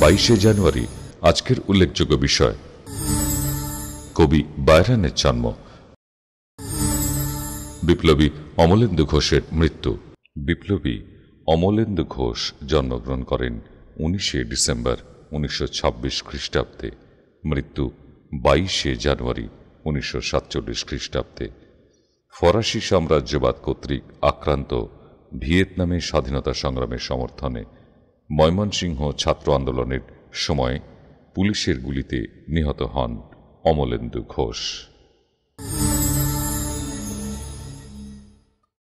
22শে জানুয়ারি আজকের উল্লেখযোগ্য বিষয়। কবি বায়রানের জন্ম। বিপ্লবী অমলেন্দু ঘোষের মৃত্যু। বিপ্লবী অমলেন্দু ঘোষ জন্মগ্রহণ করেন 19শে ডিসেম্বর 1926 খ্রিস্টাব্দে। মৃত্যু 22শে জানুয়ারি 1947 খ্রিস্টাব্দে। ফরাসি সাম্রাজ্যবাদ কর্তৃক আক্রান্ত ভিয়েতনামের স্বাধীনতা সংগ্রামের সমর্থনে ময়মনসিংহ ছাত্র আন্দোলনের সময় পুলিশের গুলিতে নিহত হন অমলেন্দু ঘোষ।